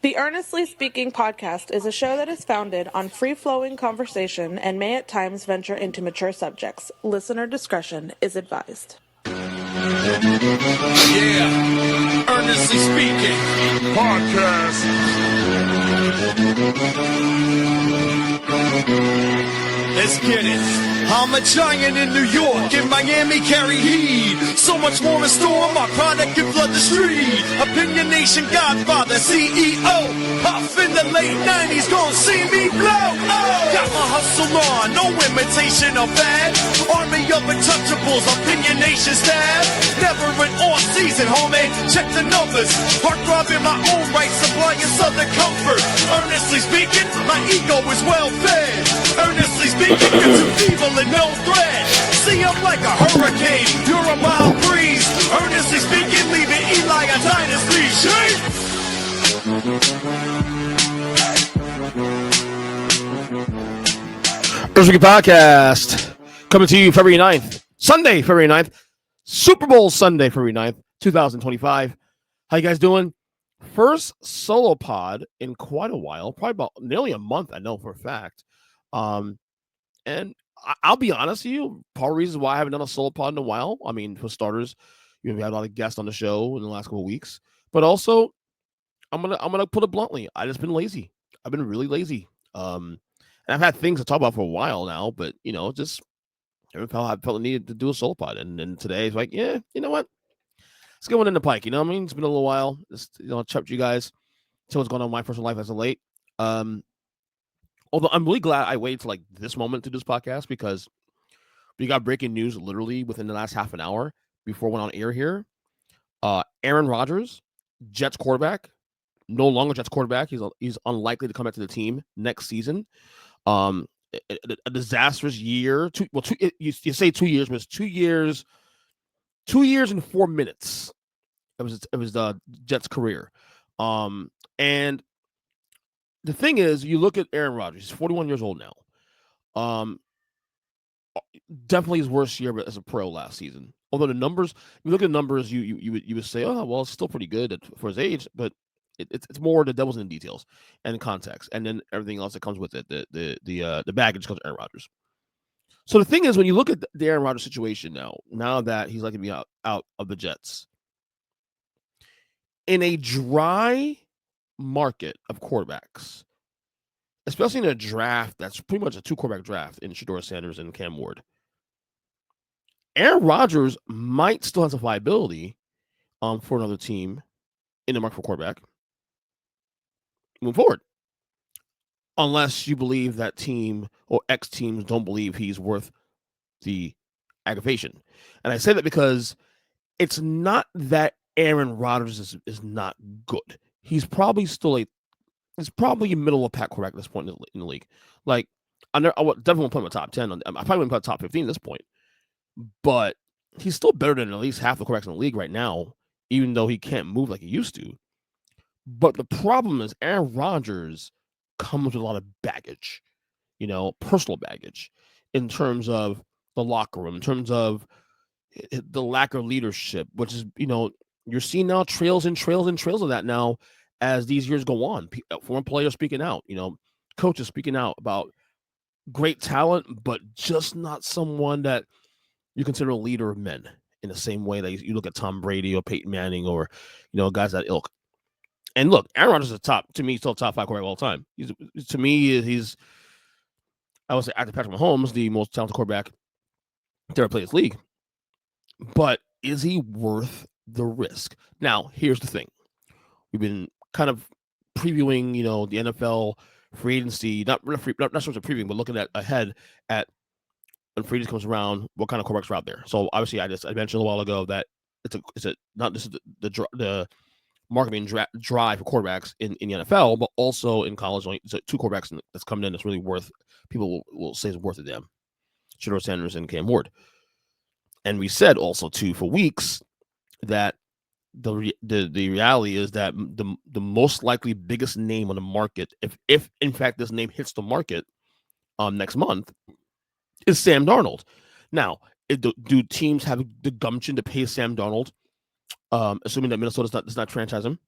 The Earnestly Speaking podcast is a show that is founded on free-flowing conversation and may at times venture into mature subjects. Listener discretion is advised. Yeah, Earnestly Speaking podcast. Let's get it. I'm a giant in New York, in Miami carry heat. So much more in store, my product can flood the street. Opinion Nation Godfather, CEO. Puff in the late 90s, gon' see me blow. Oh. Got my hustle on, no imitation of bad. Army of untouchables, Opinion Nation staff. Never an off season, homie, check the numbers. Heart throbbing my own right, supplying southern comfort. Earnestly speaking, my ego is well fed. Earnestly speaking, it's a evil and no threat. See, I'm like a hurricane, you're a mild breeze. Earnestly speaking, leaving Eli a dynasty. Shake! Earnestly Podcast coming to you February 9th, Sunday, February 9th, Super Bowl Sunday, February 9th, 2025. How you guys doing? First solo pod in quite a while, probably about nearly a month, I know for a fact. And I'll be honest with you, part of the reasons why I haven't done a solo pod in a while, I mean, for starters, we had a lot of guests on the show in the last couple of weeks, but also I'm gonna put it bluntly, I just been lazy. I've been really lazy. And I've had things to talk about for a while now, but just I felt the need to do a solo pod, and today it's like, yeah, you know what? Let's get one in the pike. You know what I mean? It's been a little while. Just chat to you guys, see what's going on in my personal life as of late. Although I'm really glad I waited to like this moment to do this podcast because we got breaking news literally within the last half an hour before we went on air here. Aaron Rodgers, Jets quarterback, no longer Jets quarterback. He's unlikely to come back to the team next season. A disastrous year. You say 2 years, but it's 2 years. 2 years and 4 minutes. It was the Jets' career. And the thing is, you look at Aaron Rodgers. He's 41 years old now. Definitely his worst year as a pro last season. Although the numbers, you look at the numbers, you would say, oh well, it's still pretty good for his age, but it's more the devil's in the details and context, and then everything else that comes with it. The baggage comes to Aaron Rodgers. So the thing is, when you look at the Aaron Rodgers situation now that he's likely to be out of the Jets, in a dry market of quarterbacks, especially in a draft that's pretty much a 2 quarterback draft in Shedeur Sanders and Cam Ward, Aaron Rodgers might still have some viability for another team in the market for quarterback moving forward. Unless you believe that team or X teams don't believe he's worth the aggravation. And I say that because it's not that Aaron Rodgers is not good. He's probably probably a middle of pack quarterback at this point in the league. Like, I would definitely put him in the top 10. I probably wouldn't put top 15 at this point. But he's still better than at least half the quarterbacks in the league right now, even though he can't move like he used to. But the problem is Aaron Rodgers comes with a lot of baggage, personal baggage in terms of the locker room, in terms of the lack of leadership, which is, you're seeing now trails of that now as these years go on. Former players speaking out, coaches speaking out about great talent, but just not someone that you consider a leader of men in the same way that you look at Tom Brady or Peyton Manning or, guys that ilk. And look, Aaron Rodgers is to me, still top 5 quarterback of all time. He's I would say after Patrick Mahomes, the most talented quarterback to ever play this league. But is he worth the risk? Now, here's the thing. We've been kind of previewing, the NFL free agency, not so much a previewing, but looking ahead at when free agency comes around, what kind of quarterbacks are out there. So obviously, I mentioned a while ago that it's not just the marketing drive for quarterbacks in the NFL, but also in college. Only 2 quarterbacks that's coming in that's really worth, people will say is worth of them. Shedeur Sanders and Cam Ward. And we said also too for weeks that the reality is that the most likely biggest name on the market, if in fact this name hits the market next month, is Sam Darnold. Now, do teams have the gumption to pay Sam Darnold, assuming that Minnesota does not franchise him?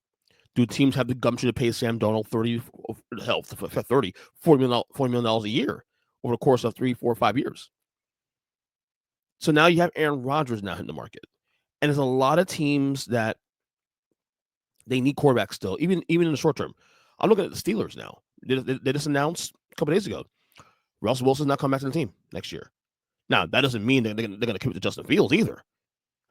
Do teams have the gumption to pay Sam Darnold $40 million a year over the course of 3, 4, 5 years? So now you have Aaron Rodgers now hitting the market. And there's a lot of teams that they need quarterbacks still, even in the short term. I'm looking at the Steelers now. They just announced a couple days ago Russell Wilson's not coming back to the team next year. Now, that doesn't mean they're going to commit to Justin Fields either.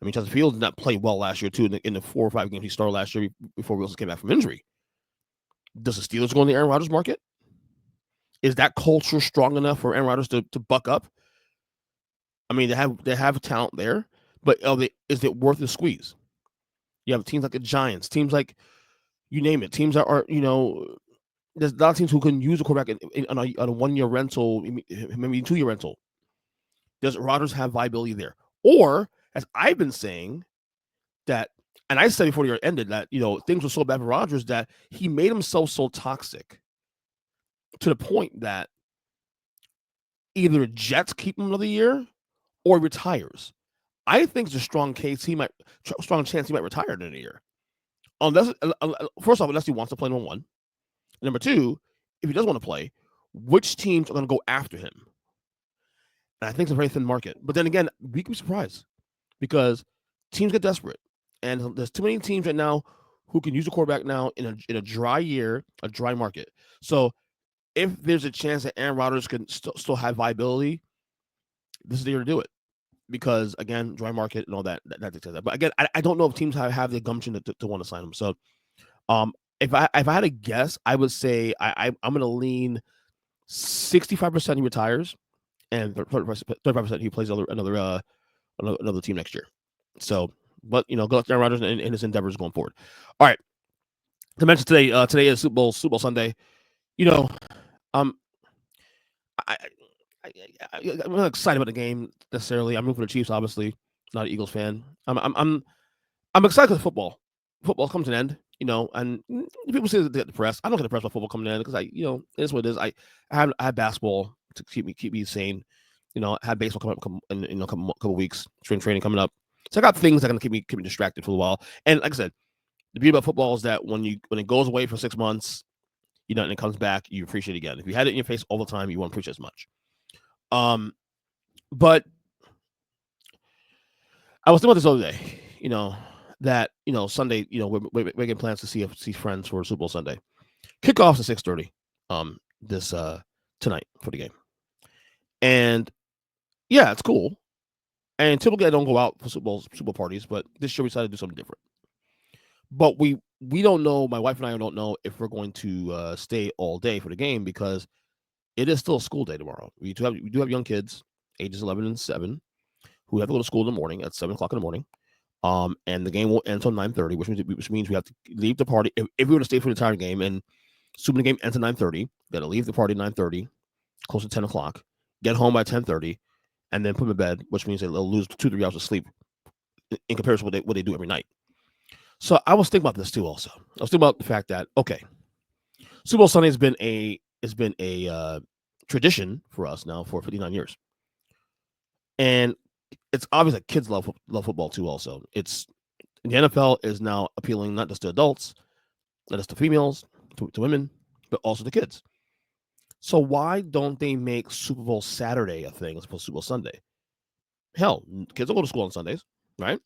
I mean, Justin Fields did not play well last year, too, in the 4 or 5 games he started last year before Wilson came back from injury. Does the Steelers go in the Aaron Rodgers market? Is that culture strong enough for Aaron Rodgers to buck up? I mean, they have talent there, but is it worth the squeeze? You have teams like the Giants, teams like, you name it, teams that are, there's a lot of teams who can use a quarterback on a 1-year rental, maybe 2-year rental. Does Rodgers have viability there? Or, as I've been saying, that, and I said before the year ended that, things were so bad for Rodgers that he made himself so toxic to the point that either the Jets keep him another year or retires. I think there's a strong chance he might retire in a year. First off, unless he wants to play number 1. Number 2, if he does want to play, which teams are going to go after him? And I think it's a very thin market. But then again, we could be surprised because teams get desperate. And there's too many teams right now who can use a quarterback now in a dry year, a dry market. So if there's a chance that Aaron Rodgers can still have viability, this is the year to do it. Because, again, dry market and all that dictates that. But, again, I don't know if teams have the gumption to want to sign him. So if I had to guess, I would say I'm going to lean 65% he retires and 35% he plays another team next year. So, but good luck to Aaron Rodgers and his endeavors going forward. All right, to mention today is Super Bowl Sunday. I'm not excited about the game necessarily. I'm rooting for the Chiefs, obviously. Not an Eagles fan. I'm excited because football. Football comes to an end. And people say they get depressed. I don't get depressed about football coming to an end because it is what it is. I have basketball to keep me sane. I have baseball coming up in a couple weeks. Spring training coming up. So I got things that are gonna keep me distracted for a while. And like I said, the beauty about football is that when it goes away for 6 months, and it comes back, you appreciate it again. If you had it in your face all the time, you won't appreciate it as much. But I was thinking about this the other day. That Sunday, we're making plans to see friends for Super Bowl Sunday. Kickoff's at 6:30 this tonight for the game. And yeah, it's cool. And typically I don't go out for Super Bowl parties, but this year we decided to do something different. But we don't know, my wife and I don't know if we're going to stay all day for the game because it is still a school day tomorrow. We do have young kids, ages 11 and 7, who have to go to school in the morning at 7 o'clock in the morning. And the game will end until 9:30, which means we have to leave the party. If we were to stay for the entire game, and assuming the game ends at 9:30, we got to leave the party at 9:30, close to 10 o'clock, get home by 10:30, and then put them to bed, which means they'll lose 2-3 hours of sleep in comparison to what they do every night. So I was thinking about this too. Also, I was thinking about the fact that Super Bowl Sunday has been a tradition for us now for 59 years, and it's obvious that kids love football too. Also, the NFL is now appealing not just to adults, not just to females, to women, but also to kids. So why don't they make Super Bowl Saturday a thing as opposed to Super Bowl Sunday? Hell, kids don't go to school on Sundays, right?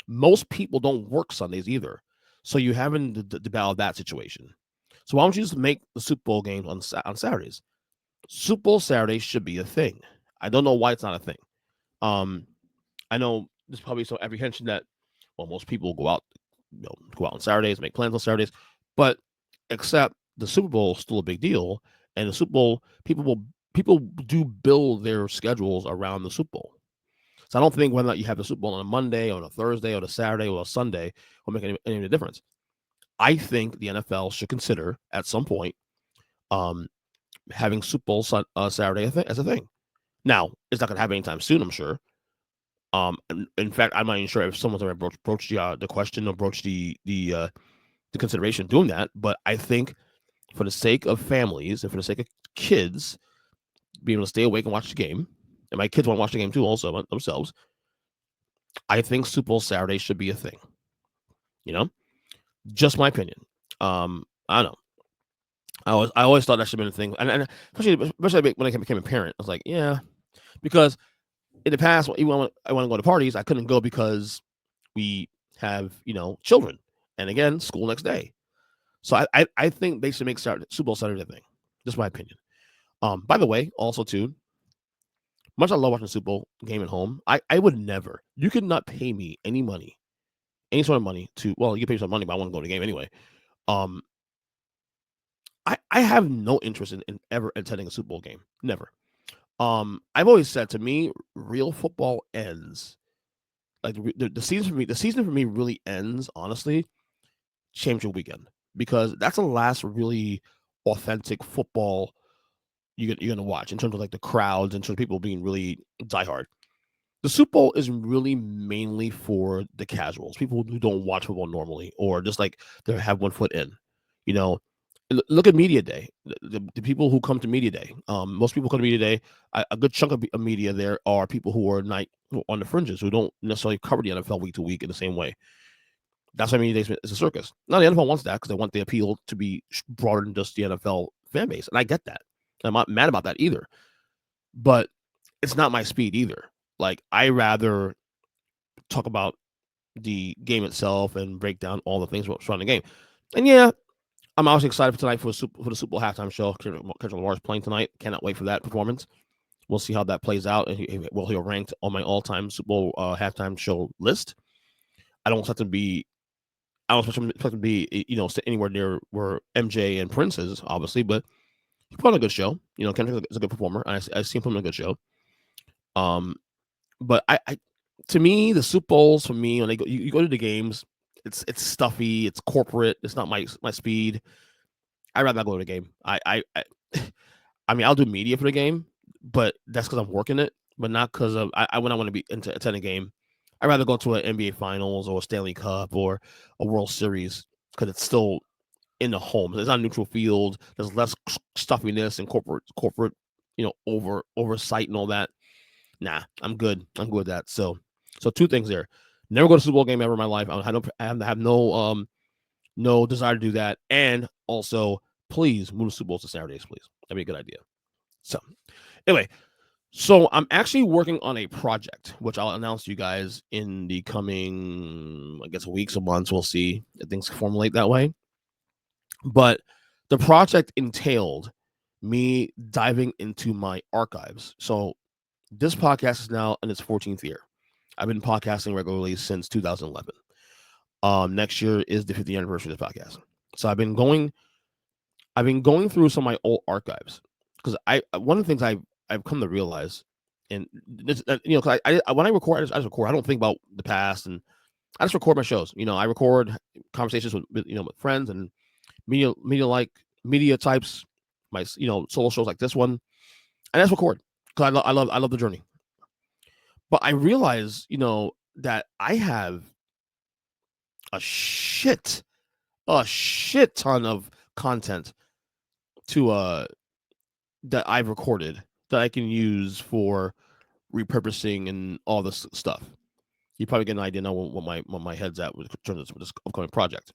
Most people don't work Sundays either. So you're having the battle of that situation. So why don't you just make the Super Bowl games on Saturdays? Super Bowl Saturday should be a thing. I don't know why it's not a thing. I know there's probably some apprehension that, most people go out on Saturdays, make plans on Saturdays, but except the Super Bowl is still a big deal, and the Super Bowl people do build their schedules around the Super Bowl. So I don't think whether or not you have the Super Bowl on a Monday, or on a Thursday, or a Saturday, or a Sunday will make any difference. I think the NFL should consider at some point having Super Bowl Saturday as a thing. Now, it's not going to happen anytime soon, I'm sure. In fact, I'm not even sure if someone's already broached the question or broached the consideration of doing that. But I think for the sake of families and for the sake of kids being able to stay awake and watch the game, and my kids want to watch the game too also themselves, I think Super Bowl Saturday should be a thing. Just my opinion. I don't know. I always thought that should have been a thing, and especially when I became a parent, I was like, yeah, because in the past, even when I want to go to parties, I couldn't go because we have children, and again, school next day. So I think they should make Super Bowl Saturday a thing. Just my opinion. By the way, also too, much I love watching the Super Bowl game at home. I would never. You could not pay me any money, any sort of money to. Well, you can pay me some money, but I want to go to the game anyway. Um, I have no interest in ever attending a Super Bowl game. Never. I've always said, to me, real football ends, like the season for me. The season for me really ends, honestly, championship weekend, because that's the last really authentic football you're gonna watch in terms of like the crowds, in terms of people being really diehard. The Super Bowl is really mainly for the casuals, people who don't watch football normally, or just like they have one foot in. You know, look at media day. The people who come to media day, most people come to media day. A good chunk of media there are people who are on the fringes, who don't necessarily cover the NFL week to week in the same way. That's why media day is a circus. Now the NFL wants that because they want the appeal to be broader than just the NFL fan base, and I get that. I'm not mad about that either, but it's not my speed either. Like, I rather talk about the game itself and break down all the things surrounding the game. And yeah, I'm also excited for tonight for the Super Bowl halftime show. Kendrick Lamar's playing tonight. Cannot wait for that performance. We'll see how that plays out. And he'll ranked on my all-time Super Bowl halftime show list. I don't expect him to be anywhere near where MJ and Prince is, obviously, but he put on a good show. Kendrick is a good performer. I see him put on a good show. But I to me, the Super Bowls, for me, when you go to the games, it's stuffy, it's corporate, it's not my speed. I'd rather not go to the game. I mean, I'll do media for the game, but that's because I'm working it, but not because of when I want to be into attend a game. I'd rather go to an NBA Finals or a Stanley Cup or a World Series, because it's still in the home. It's not a neutral field. There's less stuffiness and corporate, oversight and all that. Nah, I'm good. I'm good with that. So two things there. Never go to a Super Bowl game ever in my life. I have no desire to do that. And also, please move the Super Bowls to Saturdays, please. That'd be a good idea. So anyway, so I'm actually working on a project, which I'll announce to you guys in the coming, I guess, weeks or months. We'll see if things formulate that way. But the project entailed me diving into my archives. So this podcast is now in its 14th year. I've been podcasting regularly since 2011. Next year is the 50th anniversary of this podcast. So I've been going through some of my old archives, because one of the things I've come to realize, and this, because when I record, I just record. I don't think about the past, and I just record my shows. I record conversations with with friends and media types, my solo shows like this one, and I just record because I love the journey. But I realize, that I have a shit ton of content to that I've recorded that I can use for repurposing and all this stuff. You probably get an idea now what my head's at with this upcoming project.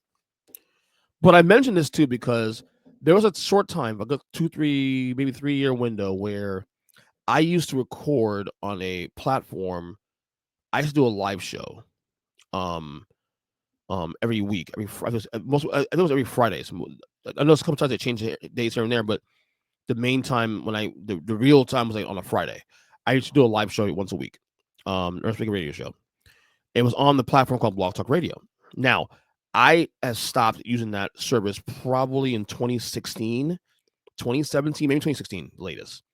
But I mentioned this too because there was a short time, a good 2-3, maybe 3-year window, where I used to record on a platform. I used to do a live show, every week. I think it was every Friday. So I know a couple times they changed days here and there, but the main time when the real time was like on a Friday. I used to do a live show once a week, Earnestly radio show. It was on the platform called Blog Talk Radio. Now, I have stopped using that service probably in 2016, 2017, maybe 2016 latest.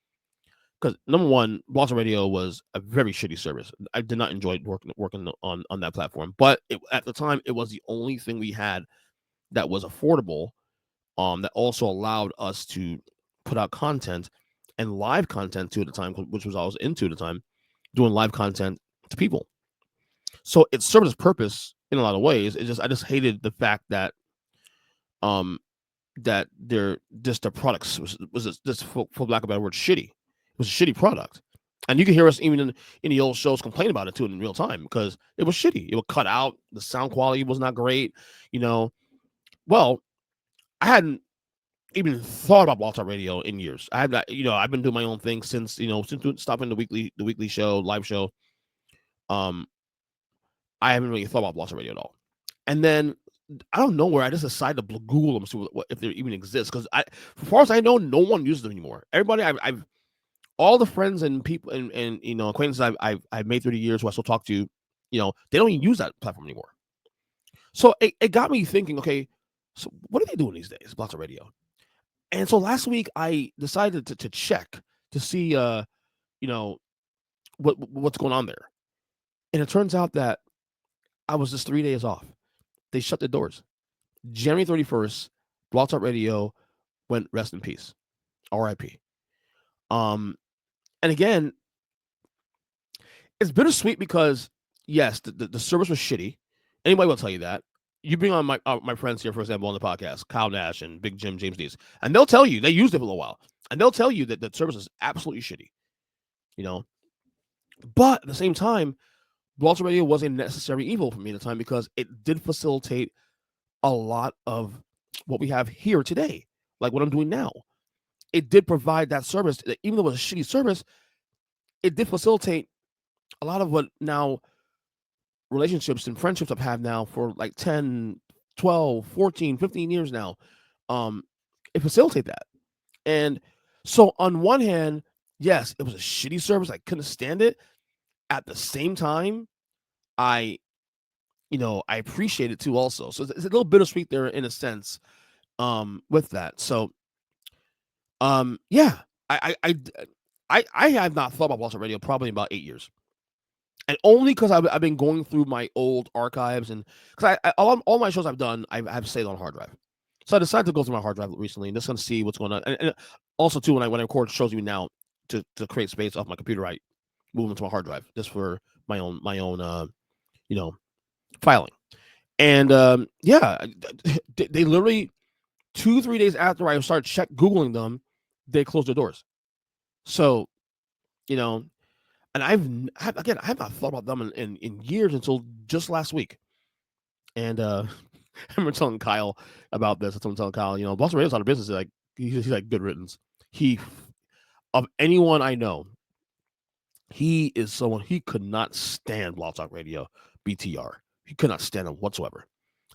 Because number one, Blog Talk Radio was a very shitty service. I did not enjoy working on that platform. But at the time, it was the only thing we had that was affordable, that also allowed us to put out content and live content too at the time, which was I was into at the time, doing live content to people. So it served its purpose in a lot of ways. I just hated the fact that that the products was just for lack of a better word, shitty. It was a shitty product. And you can hear us even in the old shows complain about it too in real time, because it was shitty. It would cut out. The sound quality was not great. Well, I hadn't even thought about Blog Talk Radio in years. I have not, I've been doing my own thing since stopping the weekly show, live show. I haven't really thought about Blog Talk Radio at all. And then I don't know where I just decided to Google them, see what if they even exist. Because as far as I know, no one uses them anymore. Everybody, I've all the friends and people and acquaintances I've made through the years who I still talk to, they don't even use that platform anymore. So it got me thinking, okay, so what are they doing these days, Blog Talk Radio? And so last week I decided to check to see what's going on there. And it turns out that I was just 3 days off. They shut the doors. January 31st, Blog Talk Radio went rest in peace. R.I.P. And again, it's bittersweet because yes, the service was shitty. Anybody will tell you that. You bring on my friends here, for example, on the podcast, Kyle Nash and Big Jim, James Dees, and they'll tell you they used it for a little while, and they'll tell you that the service is absolutely shitty. But at the same time, Blog Talk Radio was a necessary evil for me at the time because it did facilitate a lot of what we have here today, like what I'm doing now. It did provide that service, even though it was a shitty service. It did facilitate a lot of what now relationships and friendships I've had now for like 10, 12, 14, 15 years now. It facilitated that. And so on one hand, yes, it was a shitty service. I couldn't stand it. At the same time, I appreciate it too also. So it's a little bittersweet there in a sense with that. So yeah, I have not thought about Blog Talk Radio probably in about 8 years. And only because I've been going through my old archives, and because all my shows I've done, I've saved on hard drive. So I decided to go through my hard drive recently and just going to see what's going on. And also too, when I record shows you now to create space off my computer, I move into my hard drive just for my own filing. And yeah, they literally 2-3 days after I started Googling them, they closed their doors. So, and I have not thought about them in years until just last week. And I remember telling Kyle about this. I'm telling Kyle, Blog Talk Radio's out of business. Like he's like good riddance. Of anyone I know, he is someone he could not stand Blog Talk Radio, BTR. He could not stand them whatsoever.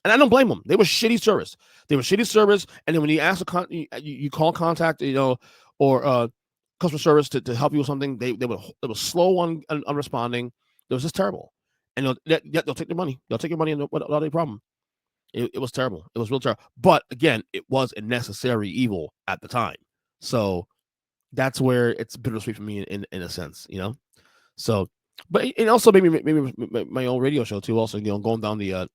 And I don't blame them. They were shitty service. And then when you ask you call contact, or customer service to help you with something, they were slow on responding. It was just terrible. And they'll take their money. They'll take your money without any problem. It was terrible. It was real terrible. But again, it was a necessary evil at the time. So that's where it's bittersweet for me in a sense, So, but it also maybe my own radio show too. Also, going down the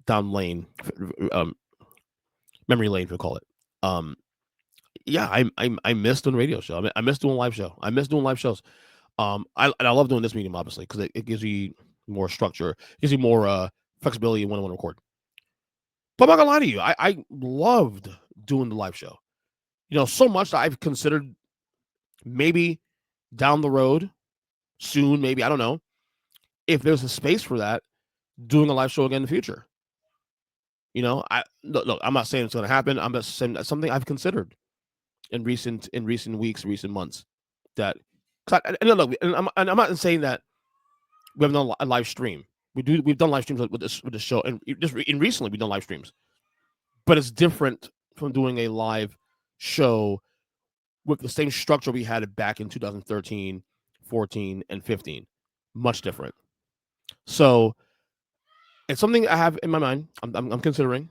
down lane, memory lane, we call it. Yeah, I miss doing radio show. I miss doing live show. I miss doing live shows. I love doing this medium obviously because it gives you more structure, it gives you more flexibility when I want to record. But I'm not gonna lie to you, I loved doing the live show. So much that I've considered maybe down the road, soon, maybe, I don't know, if there's a space for that, doing a live show again in the future. Look, I'm not saying it's going to happen. I'm just saying that's something I've considered in recent weeks, recent months. That, look, and I'm not saying that we haven't done a live stream. We've done live streams with this show, and just recently we've done live streams, but it's different from doing a live show with the same structure we had back in 2013, 14, and 15. Much different. So it's something I have in my mind. I'm considering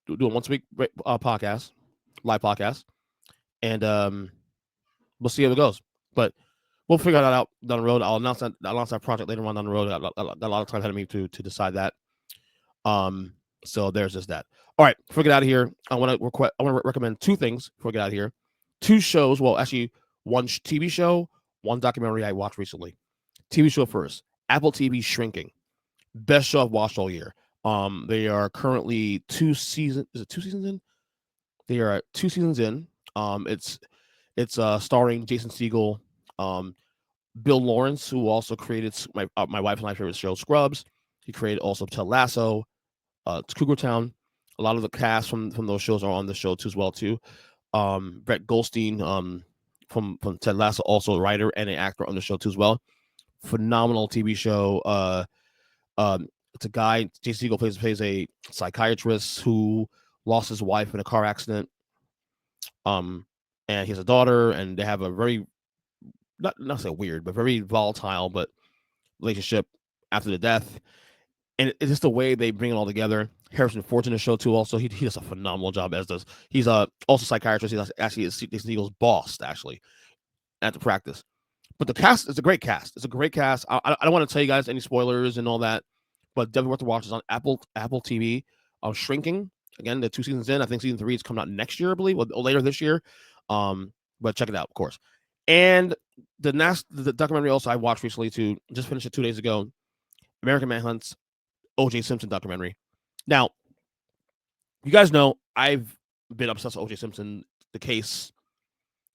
doing once a week podcast, live podcast, and we'll see how it goes. But we'll figure that out down the road. I'll announce that project later on down the road. I got a lot of time ahead of me to decide that. So there's just that. All right, before we get out of here, I want to recommend two things before we get out of here. Two shows. Well, actually, one TV show, one documentary I watched recently. TV show first. Apple TV Shrinking. Best show I've watched all year. They are currently 2 seasons. Is it 2 seasons in? They are 2 seasons in. It's starring Jason Segel, Bill Lawrence, who also created my wife and my favorite show, Scrubs, He created also Ted Lasso, Cougar Town. A lot of the cast from those shows are on the show too as well too. Brett Goldstein from Ted Lasso, also a writer and an actor on the show too as well. Phenomenal TV show. It's a guy, Gee Steelio plays a psychiatrist who lost his wife in a car accident. And he has a daughter, and they have a very not say weird, but very volatile but relationship after the death. And it's just the way they bring it all together. Harrison Ford's in the show too. Also, he does a phenomenal job, as does he's also a psychiatrist. He's actually Steele's boss actually at the practice. But the cast is a great cast. It's a great cast. I don't want to tell you guys any spoilers and all that, but definitely worth to watch. It's on Apple TV. Shrinking again. The 2 seasons in. I think season 3 is coming out next year, I believe, or later this year. But check it out, of course. And the documentary also I watched recently too. Just finished it 2 days ago. American Manhunt's OJ Simpson documentary. Now, you guys know I've been obsessed with OJ Simpson, the case,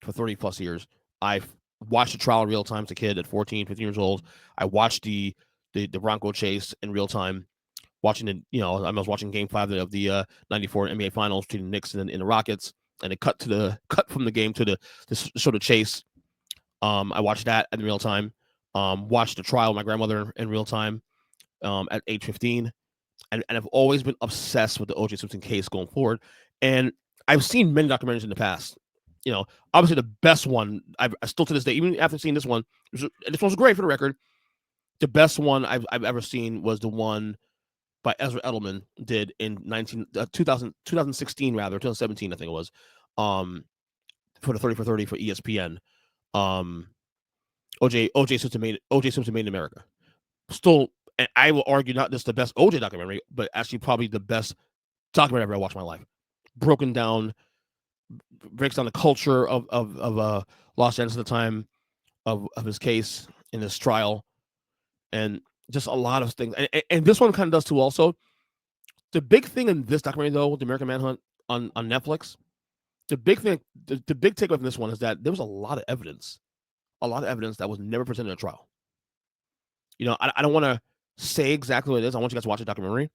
for 30 plus years. I've watched the trial in real time as a kid at 14, 15 years old. I watched the Bronco chase in real time. Watching it, I was watching Game 5 of the '94 NBA Finals between the Knicks and the Rockets, and it cut from the game to show the chase. I watched that in real time. Watched the trial with my grandmother in real time at age 15, and I've always been obsessed with the O.J. Simpson case going forward. And I've seen many documentaries in the past. Obviously the best one I still to this day, even after seeing this one, this one's great for the record. The best one I've ever seen was the one by Ezra Edelman did in 2016 rather 2017 I think it was, for the 30 for 30 for ESPN. OJ Simpson made in America. Still, and I will argue not just the best OJ documentary, but actually probably the best documentary I've ever watched in my life. Breaks down the culture of Los Angeles at the time of his case in this trial, and just a lot of things. And this one kind of does too also. The big thing in this documentary, though, the American Manhunt on Netflix, the big takeaway from this one is that there was a lot of evidence that was never presented in a trial. I don't want to say exactly what it is. I want you guys to watch the documentary.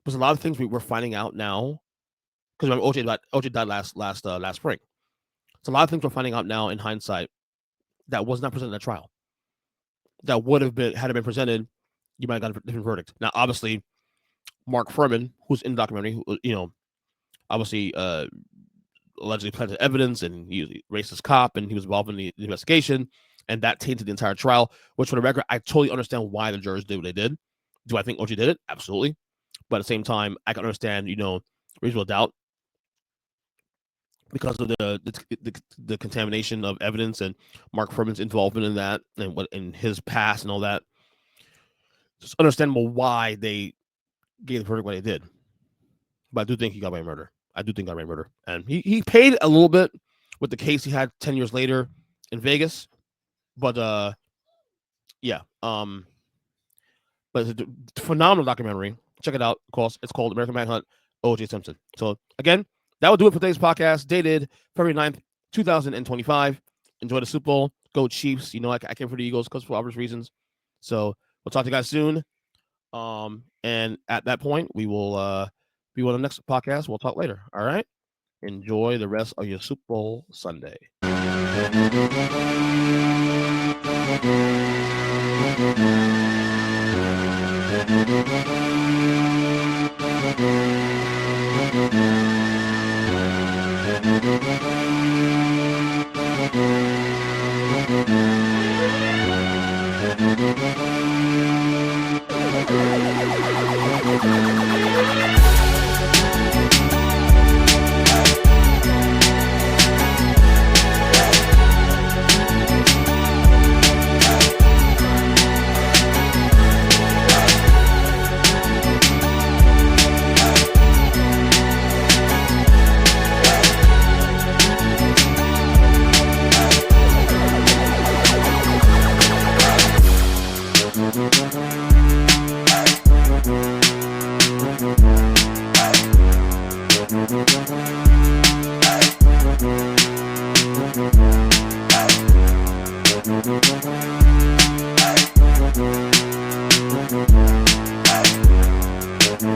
But there's a lot of things we're finding out now, because OJ died last spring. So a lot of things we're finding out now in hindsight that was not presented in a trial. That would have been, had it been presented, you might have gotten a different verdict. Now, obviously, Mark Furman, who's in the documentary, obviously allegedly planted evidence, and he was a racist cop, and he was involved in the investigation, and that tainted the entire trial, which, for the record, I totally understand why the jurors did what they did. Do I think OJ did it? Absolutely. But at the same time, I can understand, reasonable doubt because of the contamination of evidence and Mark Furman's involvement in that, and what in his past and all that. It's understandable why they gave the verdict what they did. But I do think he got away with murder. And he paid a little bit with the case he had 10 years later in Vegas. But yeah. But it's a phenomenal documentary. Check it out. Of course, it's called American Manhunt, O.J. Simpson. So again, that will do it for today's podcast, dated February 9th, 2025. Enjoy the Super Bowl. Go Chiefs. I came for the Eagles because for obvious reasons. So we'll talk to you guys soon. And at that point, we will be on the next podcast. We'll talk later. All right. Enjoy the rest of your Super Bowl Sunday.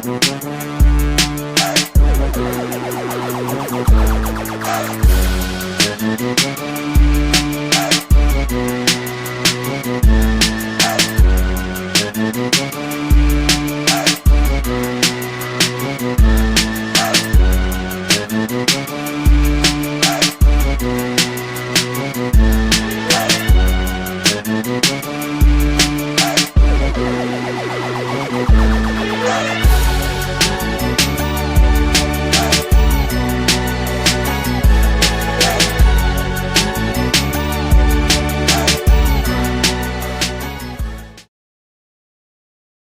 Peace.